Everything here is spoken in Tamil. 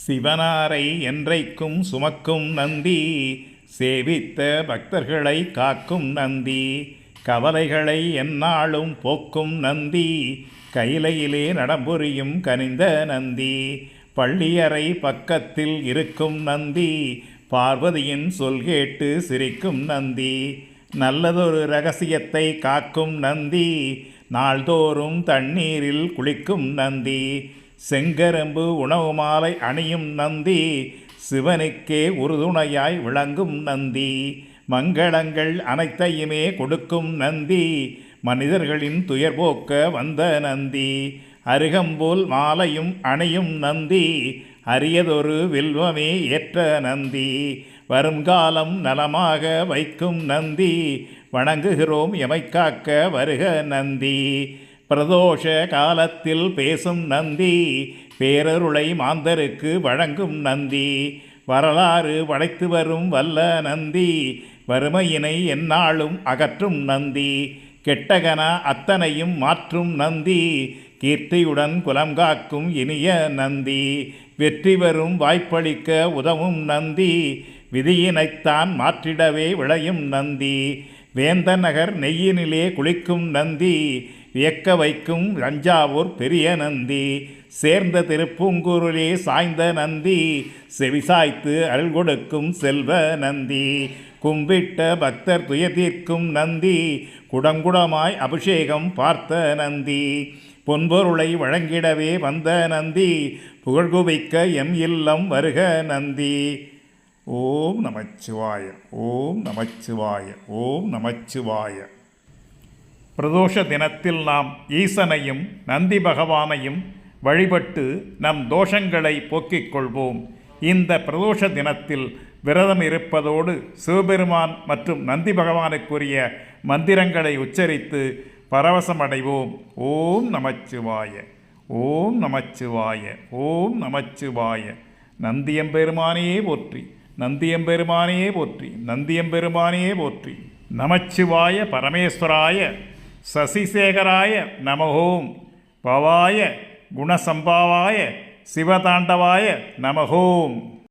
சிவனாரை என்றைக்கும் சுமக்கும் நந்தி, சேவித்த பக்தர்களை காக்கும் நந்தி, கவலைகளை எந்நாளும் போக்கும் நந்தி, கைலையிலே நடம்புரியும் கனிந்த நந்தி, பள்ளியறை பக்கத்தில் இருக்கும் நந்தி, பார்வதியின் சொல் கேட்டு சிரிக்கும் நந்தி, நல்லதொரு இரகசியத்தை காக்கும் நந்தி, நாள்தோறும் தண்ணீரில் குளிக்கும் நந்தி, செங்கரும்பு உணவு மாலை அணியும் நந்தி, சிவனுக்கே உறுதுணையாய் விளங்கும் நந்தி, மங்களங்கள் அனைத்தையுமே கொடுக்கும் நந்தி, மனிதர்களின் துயர் போக்க வந்த நந்தி, அருகம்போல் மாலையும் அணியும் நந்தி, அரியதொரு வில்வமே ஏற்ற நந்தி, வருங்காலம் நலமாக வைக்கும் நந்தி, வணங்குகிறோம் எமைக்காக்க வருக நந்தி, பிரதோஷ காலத்தில் பேசும் நந்தி, பேரருளை மாந்தருக்கு வழங்கும் நந்தி, வரலாறு படைத்து வரும் வல்ல நந்தி, வறுமையினை எந்நாளும் அகற்றும் நந்தி, கெட்டகன அத்தனையும் மாற்றும் நந்தி, கீர்த்தியுடன் குலம் காக்கும் இனிய நந்தி, வெற்றி வரும் வாய்ப்பளிக்க உதவும் நந்தி, விதியினைத்தான் மாற்றிடவே விளையும் நந்தி, வேந்த நகர் நெய்யினிலே குளிக்கும் நந்தி, வியக்க வைக்கும் தஞ்சாவூர் பெரிய நந்தி, சேர்ந்த திருப்பூங்கூரிலே சாய்ந்த நந்தி, செவிசாய்த்து அருள் கொடுக்கும் செல்வ நந்தி, கும்பிட்ட பக்தர் துயர் தீர்க்கும் நந்தி, குடங்குடமாய் அபிஷேகம் பார்த்த நந்தி, பொன்பொருளை வழங்கிடவே வந்த நந்தி, புகழ்குவிக்க எம் இல்லம் வருக நந்தி. ஓம் நமச்சிவாய, ஓம் நமச்சிவாய, ஓம் நமச்சிவாய. பிரதோஷ தினத்தில் நாம் ஈசனையும் நந்தி பகவானையும் வழிபட்டு நம் தோஷங்களை போக்கிக் கொள்வோம். இந்த பிரதோஷ தினத்தில் விரதம் இருப்பதோடு சிவபெருமான் மற்றும் நந்தி பகவானுக்குரிய மந்திரங்களை உச்சரித்து பரவசமடைவோம். ஓம் நமச்சிவாய, ஓம் நமச்சிவாய, ஓம் நமச்சிவாய. நந்தியம்பெருமானே போற்றி, நந்தியம்பெருமானே போற்றி, நந்தியம்பெருமானே போற்றி. நமச்சிவாய பரமேஸ்வராய சசிசேகராய நமஹோம். பவாய குணசம்பாவாய சிவதாண்டவாய நமஹோம்.